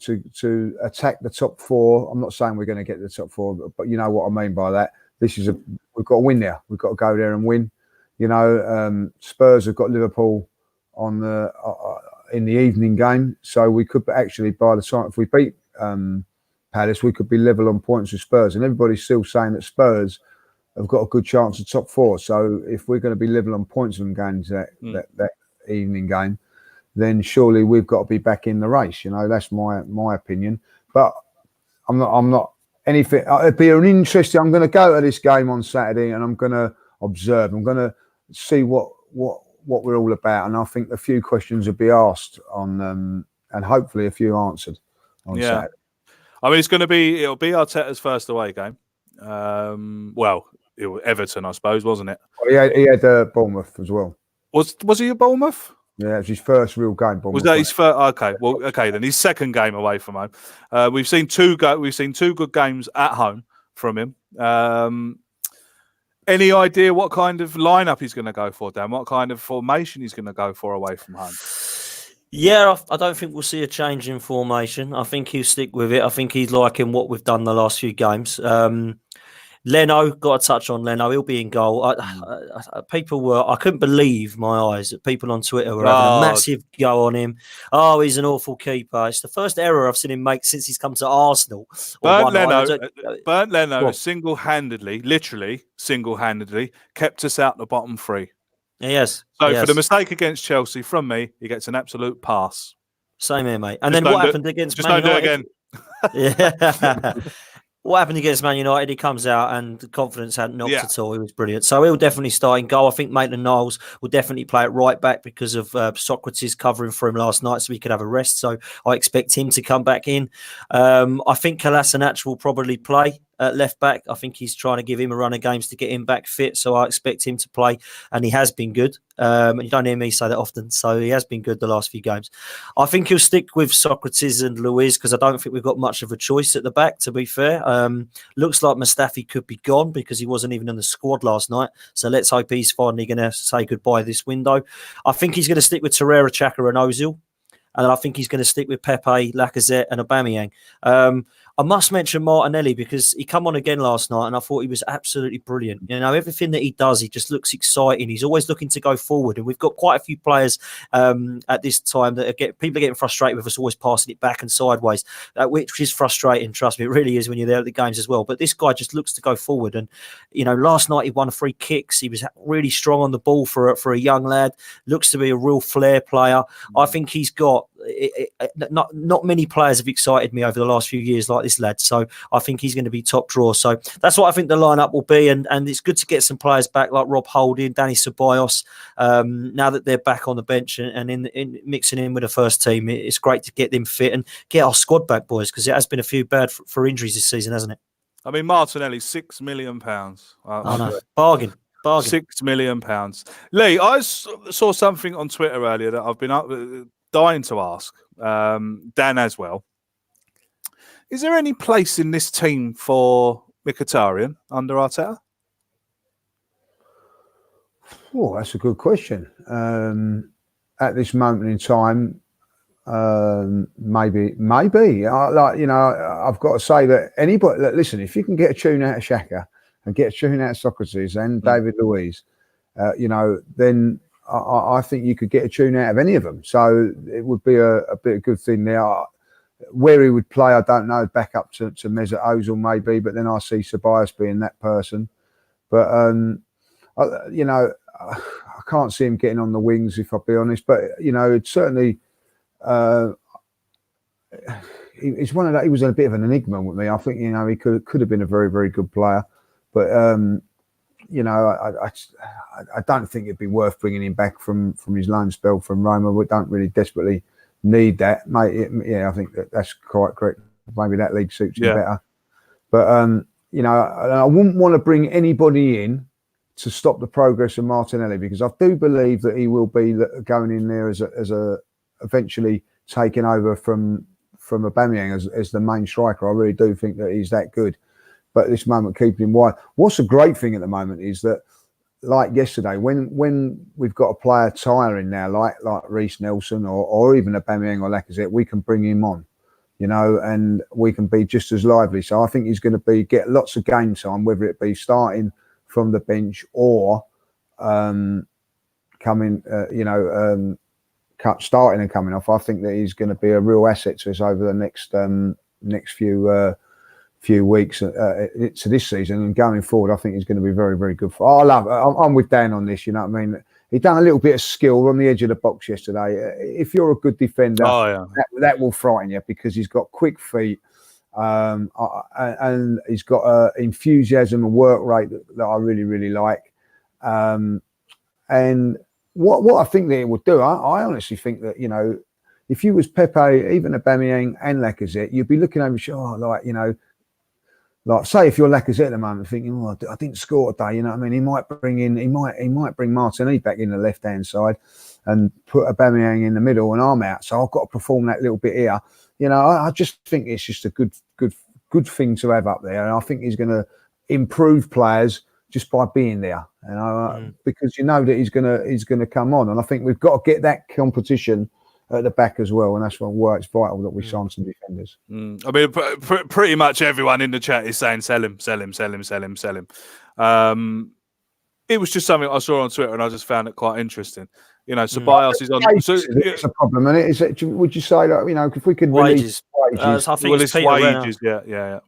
attack the top 4, I'm not saying we're going to get the top 4, but you know what I mean by that. We've got to win there. We've got to go there and win. You know, Spurs have got Liverpool on in the evening game, so we could actually, by the time if we beat Palace, we could be level on points with Spurs, and everybody's still saying that Spurs have got a good chance of top 4. So if we're going to be level on points from games that evening game, then surely we've got to be back in the race. You know, that's my opinion. But I'm not anything. It'd be an interesting. I'm going to go to this game on Saturday and I'm going to observe. I'm going to see what we're all about, and I think a few questions will be asked on and hopefully a few answered on Saturday. I mean, it'll be Arteta's first away game. Well, Everton, I suppose, wasn't it? Well, he had Bournemouth as well. Was he at Bournemouth? Yeah, it was his first real game. Bournemouth, was that his first? Okay, well, then his second game away from home. We've seen two good games at home from him. Any idea what kind of lineup he's going to go for, Dan? What kind of formation he's going to go for away from home? Yeah, I don't think we'll see a change in formation. I think he'll stick with it. I think he's liking what we've done the last few games. Leno, got to touch on Leno. He'll be in goal. I couldn't believe my eyes that people on Twitter were having a massive go on him. Oh, he's an awful keeper. It's the first error I've seen him make since he's come to Arsenal. Bernd Leno literally single-handedly kept us out the bottom 3. Yes. So for the mistake against Chelsea, from me, he gets an absolute pass. Same here, mate. And then what happened against Man United? Just don't do it again. Yeah. What happened against Man United? He comes out and the confidence hadn't knocked at all. He was brilliant. So he'll definitely start in goal. I think Maitland-Niles will definitely play it right back because of Socrates covering for him last night so he could have a rest. So I expect him to come back in. I think Kolasinac will probably play at left back. I think he's trying to give him a run of games to get him back fit. So I expect him to play, and he has been good. And you don't hear me say that often. So he has been good the last few games. I think he'll stick with Socrates and Luiz because I don't think we've got much of a choice at the back, to be fair. Looks like Mustafi could be gone because he wasn't even in the squad last night. So let's hope he's finally going to say goodbye this window. I think he's going to stick with Torreira, Xhaka and Ozil. And I think he's going to stick with Pepe, Lacazette and Aubameyang. I must mention Martinelli because he come on again last night and I thought he was absolutely brilliant. You know, everything that he does, he just looks exciting. He's always looking to go forward. And we've got quite a few players at this time that people are getting frustrated with us always passing it back and sideways, which is frustrating. Trust me, it really is when you're there at the games as well. But this guy just looks to go forward. And, you know, last night he won 3 kicks. He was really strong on the ball for a young lad. Looks to be a real flair player. I think he's got... Not many players have excited me over the last few years like this lad, so I think he's going to be top draw. So that's what I think the lineup will be, and it's good to get some players back like Rob Holding, Danny Ceballos. Now that they're back on the bench and in mixing in with the first team, it's great to get them fit and get our squad back, boys, because it has been a few bad for injuries this season, hasn't it? I mean, Martinelli, £6 million. Bargain. £6 million. Lee, I saw something on Twitter earlier that I've been dying to ask Dan as well. Is there any place in this team for Mkhitaryan under Arteta? Oh, that's a good question. At this moment in time, maybe. I've got to say that anybody. Listen, if you can get a tune out of Xhaka and get a tune out of Socrates and David Luiz, then I think you could get a tune out of any of them. So it would be a bit of good thing there. Where he would play, I don't know. Back up to Mesut Ozil maybe, but then I see Ceballos being that person. But I can't see him getting on the wings if I'll be honest. But it's certainly he's one of that. He was a bit of an enigma with me. I think he could have been a very, very good player, but I don't think it'd be worth bringing him back from his loan spell from Roma. We don't really desperately need that, mate. I think that's quite correct. Maybe that league suits him better. But I wouldn't want to bring anybody in to stop the progress of Martinelli because I do believe that he will be going in there as a eventually taking over from Aubameyang as the main striker. I really do think that he's that good. But at this moment, keeping him wide. What's a great thing at the moment is that, like yesterday, when we've got a player tiring now, like Reece Nelson or even Aubameyang or Lacazette, we can bring him on, and we can be just as lively. So I think he's going to get lots of game time, whether it be starting from the bench or starting and coming off. I think that he's going to be a real asset to us over the next few weeks to this season and going forward, I think he's going to be very, very good. I'm with Dan on this. You know what I mean? He done a little bit of skill on the edge of the box yesterday. If you're a good defender, that will frighten you because he's got quick feet. And he's got enthusiasm and work rate that I really, really like. And what I think that it would do, I honestly think that, you know, if you was Pepe, even Aubameyang and Lacazette, you'd be looking over your shoulder, like, you know, like say if you're Lacazette at the moment, thinking, oh, I didn't score today, you know what I mean? He might bring Martinelli back in the left hand side and put Aubameyang in the middle, and I'm out, so I've got to perform that little bit here. You know, I just think it's just a good thing to have up there, and I think he's going to improve players just by being there. And because you know that he's going to come on, and I think we've got to get that competition at the back as well, and that's why it's vital that we sign some defenders. I mean, pretty much everyone in the chat is saying sell him. It was just something I saw on Twitter, and I just found it quite interesting. You know, Ceballos is on. It's a problem, and would you say that, you know, if we could wages? Wages. I think it's wages. Yeah.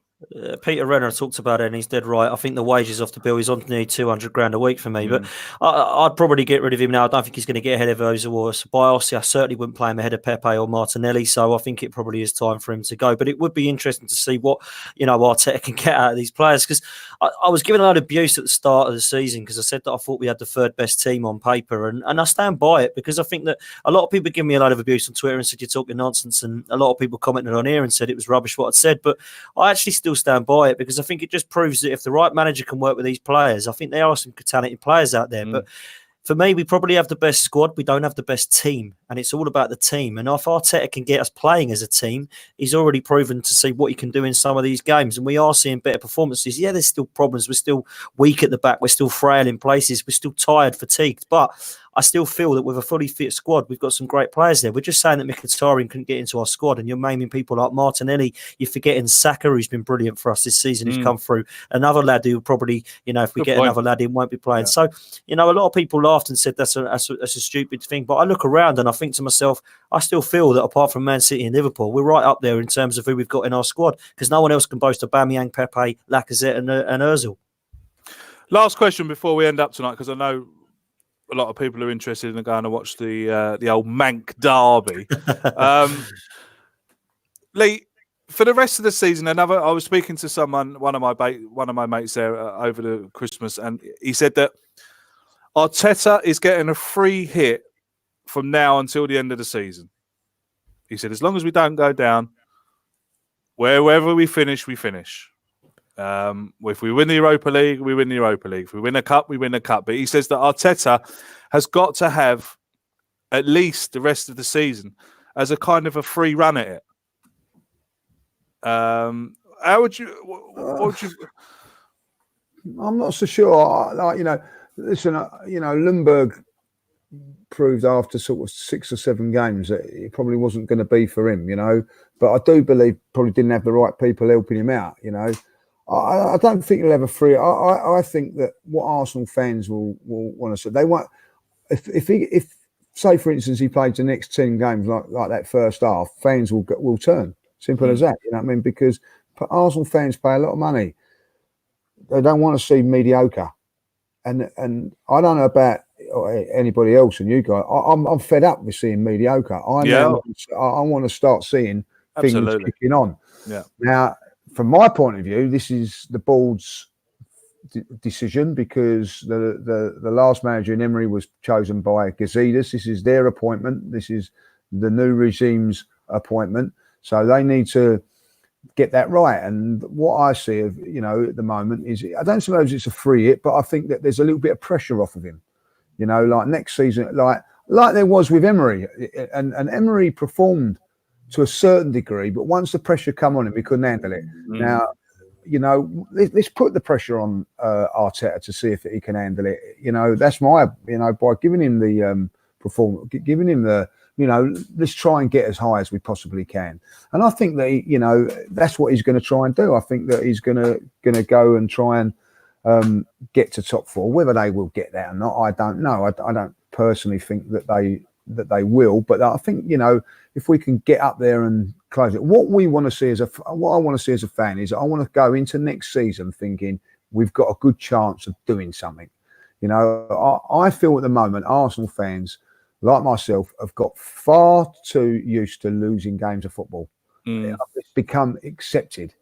Peter Renner talked about it, and he's dead right. I think the wages off the bill, he's on nearly 200 grand a week for me. But I'd probably get rid of him now. I don't think he's going to get ahead of Ozil or Ceballos. I certainly wouldn't play him ahead of Pepe or Martinelli. So I think it probably is time for him to go. But it would be interesting to see what, you know, Arteta can get out of these players, because I was given a lot of abuse at the start of the season because I said that I thought we had the third best team on paper, and I stand by it, because I think that a lot of people give me a lot of abuse on Twitter and said you're talking nonsense, and a lot of people commented on here and said it was rubbish what I'd said. But I actually still stand by it, because I think it just proves that if the right manager can work with these players, I think there are some talented players out there. But for me, we probably have the best squad. We don't have the best team, and it's all about the team. And if Arteta can get us playing as a team, he's already proven to see what he can do in some of these games, and we are seeing better performances. Yeah, there's still problems. We're still weak at the back. We're still frail in places. We're still tired, fatigued. But I still feel that with a fully fit squad, we've got some great players there. We're just saying that Mkhitaryan couldn't get into our squad, and you're naming people like Martinelli. You're forgetting Saka, who's been brilliant for us this season, who's come through. Another lad who probably, you know, if we get another lad in, won't be playing. Yeah. So, you know, a lot of people laughed and said that's a stupid thing. But I look around and I think to myself, I still feel that apart from Man City and Liverpool, we're right up there in terms of who we've got in our squad, because no one else can boast Aubameyang, Pepe, Lacazette and Ozil. Last question before we end up tonight, because I know a lot of people are interested in going to watch the old Manc derby. Lee, for the rest of the season, I was speaking to someone, one of my mates there over the Christmas, and he said that Arteta is getting a free hit from now until the end of the season. He said, as long as we don't go down, wherever we finish, we finish. If we win the Europa League, we win the Europa League. If we win a cup, we win a cup. But he says that Arteta has got to have at least the rest of the season as a kind of a free run at it. How would you? What would you? I'm not so sure. Like, you know, listen, you know, Lundberg proved after sort of 6 or 7 games that it probably wasn't going to be for him, you know. But I do believe probably didn't have the right people helping him out, you know. I don't think he'll have a free. I think that what Arsenal fans will want to say, they want, if say for instance he played the next 10 games like that first half, fans will turn. Simple as that. You know what I mean? Because Arsenal fans pay a lot of money. They don't want to see mediocre. And I don't know about anybody else and you guys. I'm fed up with seeing mediocre. I want to start seeing things kicking on. Yeah. Now, from my point of view, this is the board's decision, because the last manager in Emery was chosen by Gazidis. This is their appointment. This is the new regime's appointment. So they need to get that right. And what I see of, you know, at the moment is, I don't suppose it's a free hit, but I think that there's a little bit of pressure off of him. You know, like next season, like there was with Emery, and Emery performed to a certain degree, but once the pressure come on him, he couldn't handle it. Now, you know, let's put the pressure on Arteta to see if he can handle it. You know, that's my, you know, by giving him the giving him the, you know, let's try and get as high as we possibly can. And I think that, you know, that's what he's going to try and do. I think that he's going to go and try and get to top 4. Whether they will get there or not, I don't know. I don't personally think that they that they will, but I think, if we can get up there and close it, what I want to see as a fan is I want to go into next season thinking we've got a good chance of doing something. I feel at the moment Arsenal fans, like myself, have got far too used to losing games of football. It's become accepted.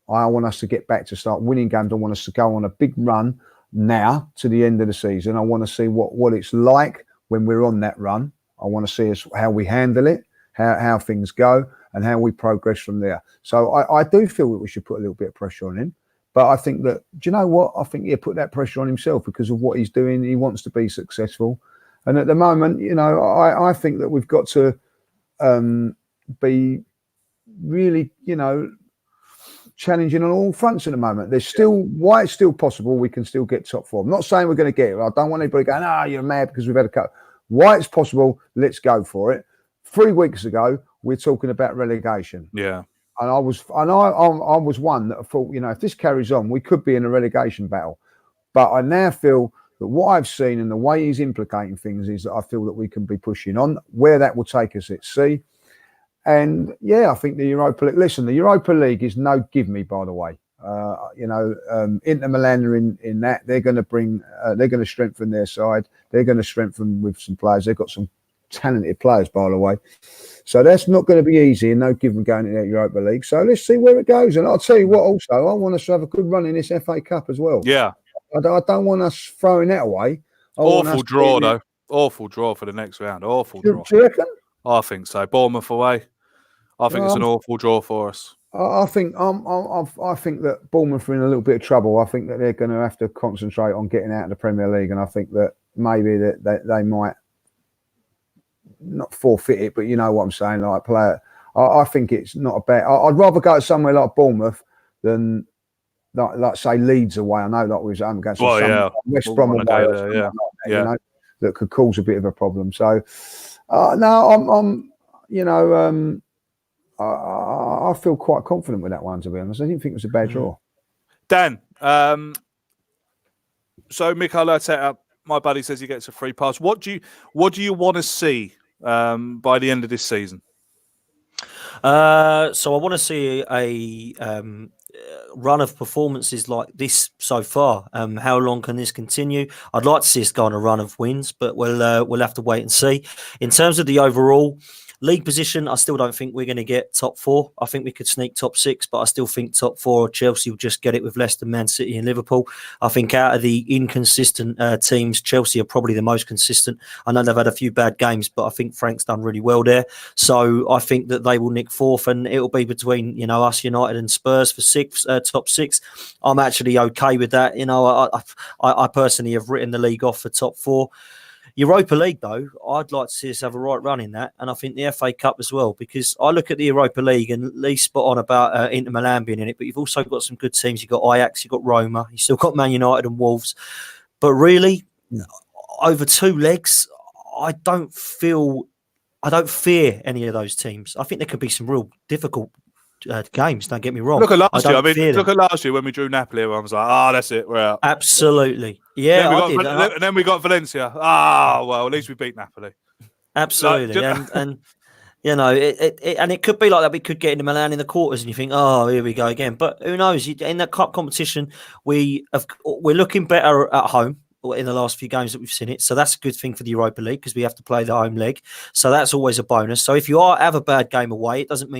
I want us to get back to start winning games. I want us to go on a big run now to the end of the season. I want to see what it's like when we're on that run. I want to see how we handle it, how things go, and how we progress from there. So I do feel that we should put a little bit of pressure on him. But I think that, do you know what? I think he'll put that pressure on himself because of what he's doing. He wants to be successful. And at the moment, I think that we've got to be really, challenging on all fronts at the moment. There's still, why it's still possible we can still get top four. I'm not saying we're going to get it. I don't want anybody going, you're mad because we've had a cut. Why it's possible, let's go for it. 3 weeks ago, we're talking about relegation. Yeah. And I was one that thought, if this carries on, we could be in a relegation battle. But I now feel that what I've seen and the way he's implicating things is that I feel that we can be pushing on. Where that will take us, let's see. And I think the Europa League. Listen, the Europa League is no give me, by the way. Inter Milan are in that. They're going to bring. They're going to strengthen their side. They're going to strengthen with some players. They've got some talented players, by the way. So that's not going to be easy, and no give them going into the Europa League. So let's see where it goes. And I'll tell you what. Also, I want us to have a good run in this FA Cup as well. Yeah. I don't want us throwing that away. Awful draw though. Awful draw for the next round. Awful draw. Do you reckon? I think so. Bournemouth away. I think it's an awful draw for us. I think that Bournemouth are in a little bit of trouble. I think that they're going to have to concentrate on getting out of the Premier League, and I think that maybe that they might not forfeit it, but you know what I'm saying. Like play it. I think it's not a bad. I'd rather go to somewhere like Bournemouth than like say Leeds away. I know that we was against West Brom away, that could cause a bit of a problem. So I feel quite confident with that one, to be honest. I didn't think it was a bad draw. Dan, so Mikel Arteta, my buddy, says he gets a free pass. What do you want to see by the end of this season? So I want to see a run of performances like this so far. How long can this continue? I'd like to see us go on a run of wins, but we'll have to wait and see. In terms of the overall league position, I still don't think we're going to get top four. I think we could sneak top six, but I still think top four, Chelsea will just get it with Leicester, Man City and Liverpool. I think out of the inconsistent teams, Chelsea are probably the most consistent. I know they've had a few bad games, but I think Frank's done really well there. So I think that they will nick fourth, and it'll be between us, United and Spurs for top six. I'm actually okay with that. I personally have written the league off for top four. Europa League, though, I'd like to see us have a right run in that, and I think the FA Cup as well, because I look at the Europa League and at least spot on about Inter Milan being in it, but you've also got some good teams. You've got Ajax, you've got Roma, you've still got Man United and Wolves. But really, over 2 legs, I don't fear any of those teams. I think there could be some real difficult games, don't get me wrong. Look at last year. Look at last year when we drew Napoli. I was like, that's it, we're out. Absolutely. Yeah, and then we got Valencia. Well, at least we beat Napoli. Absolutely. And it could be like that. We could get into Milan in the quarters and you think, here we go again. But who knows? In that cup competition, we're looking better at home in the last few games that we've seen it. So that's a good thing for the Europa League because we have to play the home leg. So that's always a bonus. So if you have a bad game away, it doesn't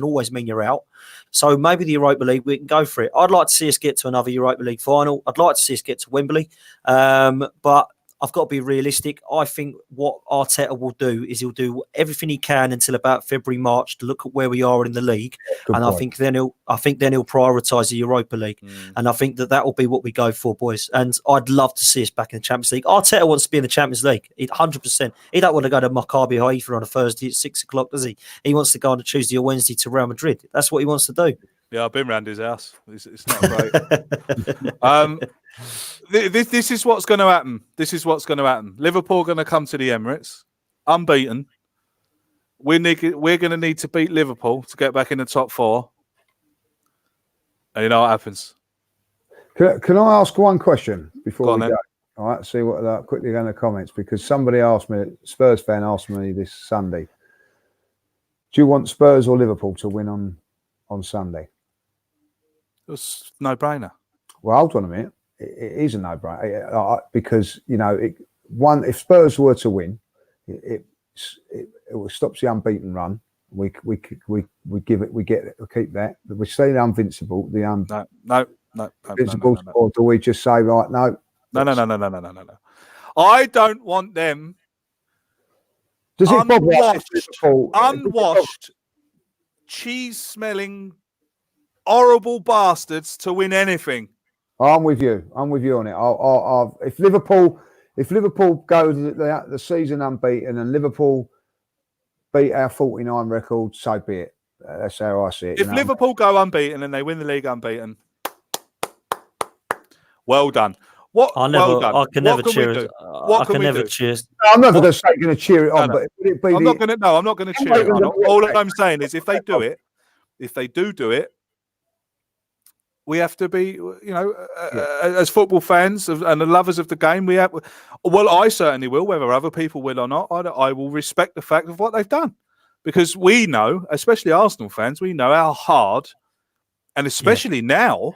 always mean you're out. So maybe the Europa League, we can go for it. I'd like to see us get to another Europa League final. I'd like to see us get to Wembley. But I've got to be realistic. I think what Arteta will do is he'll do everything he can until about February, March to look at where we are in the league. Good and point. I think then he'll prioritise the Europa League. And I think that will be what we go for, boys. And I'd love to see us back in the Champions League. Arteta wants to be in the Champions League, 100%. He don't want to go to Maccabi Haifa on a Thursday at 6:00, does he? He wants to go on a Tuesday or Wednesday to Real Madrid. That's what he wants to do. Yeah, I've been round his house. It's not great. This is what's going to happen. Liverpool are going to come to the Emirates, unbeaten. We're going to need to beat Liverpool to get back in the top four. And you know what happens? Can I ask one question before we go? All right, see what quickly go in the comments, because somebody asked me, Spurs fan asked me this Sunday, do you want Spurs or Liverpool to win on Sunday? It's no-brainer. Well, hold on a minute. It is a no-brainer because if Spurs were to win, it stops the unbeaten run. We keep that. We stay invincible. No. Invincible, or do we just say right? No. No. I don't want them. Does it unwashed, cheese-smelling, horrible bastards to win anything? I'm with you on it. If Liverpool go the season unbeaten and Liverpool beat our 49 record, so be it. That's how I see it. If Liverpool go unbeaten and they win the league unbeaten, well done. I can never cheer. What can we do? Cheer. I'm never going to cheer it on, but I'm not going to cheer it on. All I'm saying is, if they do it, we have to be, as football fans and the lovers of the game, we have. Well, I certainly will. Whether other people will or not, I will respect the fact of what they've done, because we know, especially Arsenal fans, we know how hard, and especially now,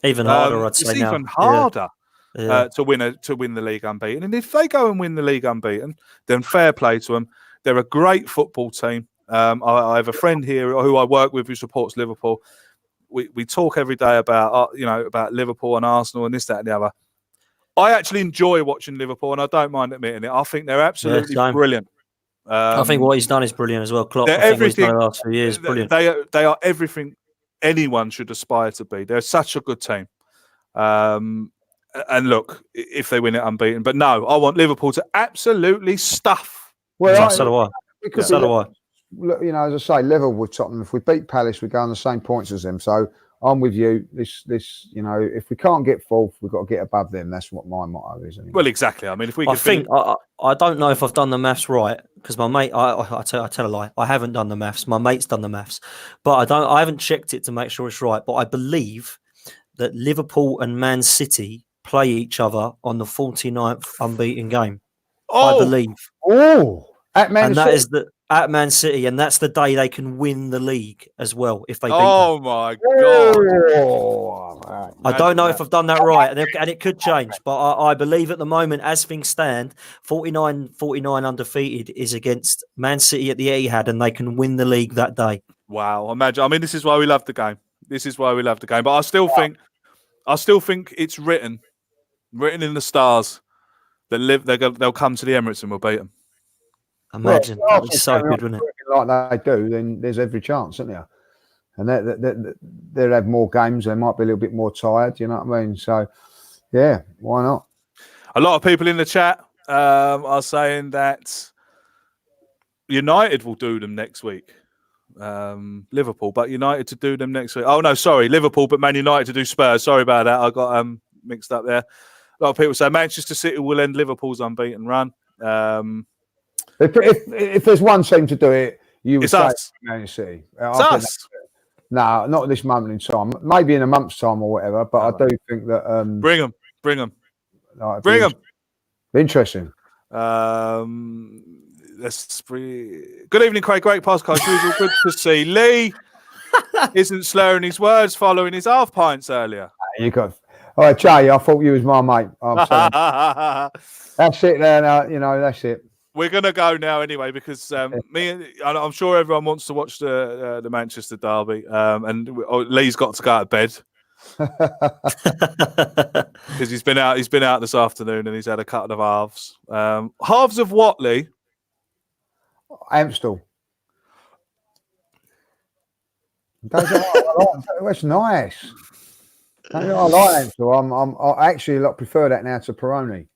even harder. I'd say it's now. even harder to win the league unbeaten. And if they go and win the league unbeaten, then fair play to them. They're a great football team. I have a friend here who I work with who supports Liverpool. We talk every day about about Liverpool and Arsenal and this, that, and the other. I actually enjoy watching Liverpool, and I don't mind admitting it. I think they're absolutely brilliant. I think what he's done is brilliant as well. Klopp, I think what he's done the last few years, brilliant. They are everything anyone should aspire to be. They're such a good team. And look, if they win it unbeaten, but no, I want Liverpool to absolutely stuff. Well, so do I. So do I. Look, as I say, level with Tottenham. If we beat Palace, we go on the same points as them. So I'm with you. This, if we can't get fourth, we've got to get above them. That's what my motto is. Anyway. Well, exactly. I mean, if we, I don't know if I've done the maths right, because my mate, I tell a lie. I haven't done the maths. My mate's done the maths, but I haven't checked it to make sure it's right. But I believe that Liverpool and Man City play each other on the 49th unbeaten game. I believe. At Man City. That is at Man City, and that's the day they can win the league as well if they beat them. Oh my God! I don't know if I've done that right, and it could change, but I believe at the moment, as things stand, 49 undefeated is against Man City at the Etihad, and they can win the league that day. Wow! Imagine. I mean, this is why we love the game. But I still think it's written in the stars that they'll come to the Emirates and we'll beat them. Imagine. That would be so good, wouldn't it? Like they do, then there's every chance, isn't there? And they'll have more games. They might be a little bit more tired. You know what I mean? So, yeah, why not? A lot of people in the chat are saying that United will do them next week. Liverpool, but United to do them next week. Oh, no, sorry. Liverpool, but Man United to do Spurs. Sorry about that. I got mixed up there. A lot of people say Manchester City will end Liverpool's unbeaten run. If there's one team to do it, you would say us. Man City. It's us. No, not at this moment in time. Maybe in a month's time or whatever. But I do think that bring them. Bring them. Interesting. Good evening, Craig. Great podcast. Usual. Good to see. Lee isn't slurring his words following his half pints earlier. You got. All right, Jay. I thought you was my mate. I'm sorry. That's it. There. That's it. We're gonna go now anyway because I'm sure everyone wants to watch the Manchester derby, and Lee's got to go to bed because he's been out this afternoon and he's had a couple of halves. Halves of what, Lee? Amstel. That's nice. I like Amstel. I actually prefer that now to Peroni.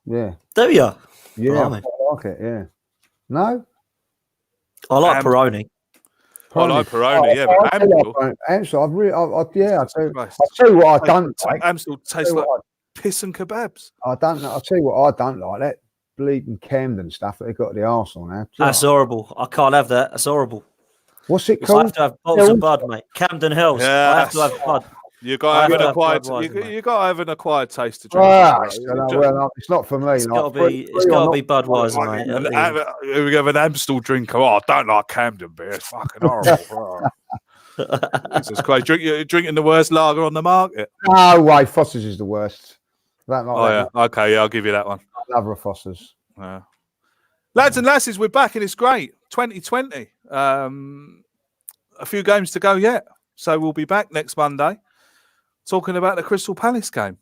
Yeah. Do you? Yeah, I like it. Yeah. No. I like Peroni. I like Peroni. Yeah, but Amstel. I'll tell you what I don't like. Amstel tastes like piss and kebabs. I don't know. I'll tell you what I don't like. That bleeding Camden stuff that they got at the Arsenal now. That's horrible. I can't have that. That's horrible. What's it called? I have to have bottles of Bud, mate. Camden Hills. I have to have Bud. You got to have an acquired. You got to have an acquired taste to drink. Well, it's not for me. It's got to be Budweiser, mate. We have an Amstel drinker. Oh, I don't like Camden beer. It's fucking horrible. Jesus Christ! Drinking the worst lager on the market. No way, Foster's is the worst. Okay, I'll give you that one. I love Foster's. Lads and lasses, we're back and it's great. 2020. A few games to go yet, so we'll be back next Monday talking about the Crystal Palace game.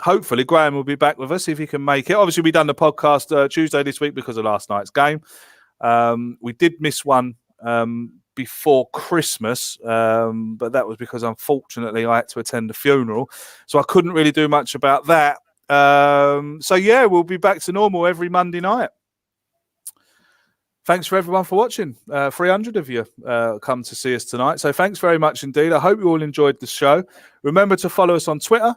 Hopefully, Graham will be back with us if he can make it. Obviously, we done the podcast Tuesday this week because of last night's game. We did miss one before Christmas, but that was because unfortunately I had to attend the funeral, so I couldn't really do much about that. We'll be back to normal every Monday night. Thanks for everyone for watching. 300 of you come to see us tonight, so thanks very much indeed. I hope you all enjoyed the show. Remember to follow us on Twitter.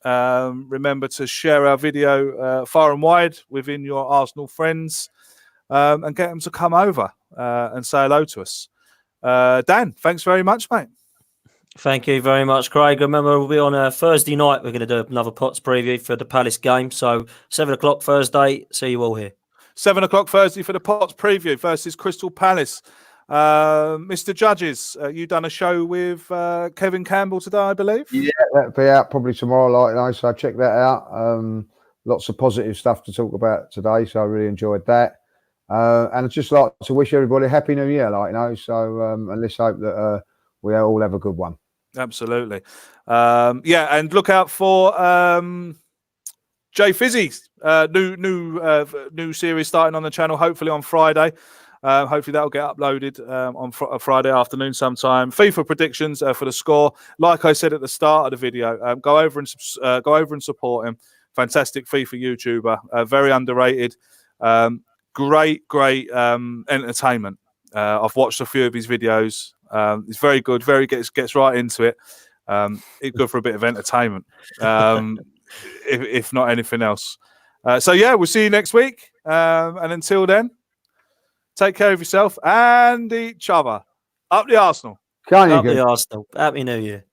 Remember to share our video far and wide within your Arsenal friends, and get them to come over and say hello to us. Dan, thanks very much, mate. Thank you very much, Craig. Remember, we'll be on a Thursday night. We're going to do another Pots preview for the Palace game. So 7 o'clock Thursday. See you all here. 7 o'clock Thursday for the Pots preview versus Crystal Palace. Mr. Judges, you done a show with Kevin Campbell today, I believe? Yeah, that'll be out probably tomorrow, so check that out. Lots of positive stuff to talk about today, so I really enjoyed that. And I'd just like to wish everybody a Happy New Year, and let's hope that we all have a good one. Absolutely. And look out for Jay Fizzy's new series starting on the channel, hopefully on Friday. Hopefully that'll get uploaded on Friday afternoon sometime. FIFA predictions for the score. Like I said at the start of the video, go over and support him. Fantastic FIFA YouTuber, very underrated. Great entertainment. I've watched a few of his videos. It's very good. Gets right into it. It's good for a bit of entertainment, if not anything else. We'll see you next week. And until then, take care of yourself and each other. Up the Arsenal. Up the Arsenal. Happy New Year.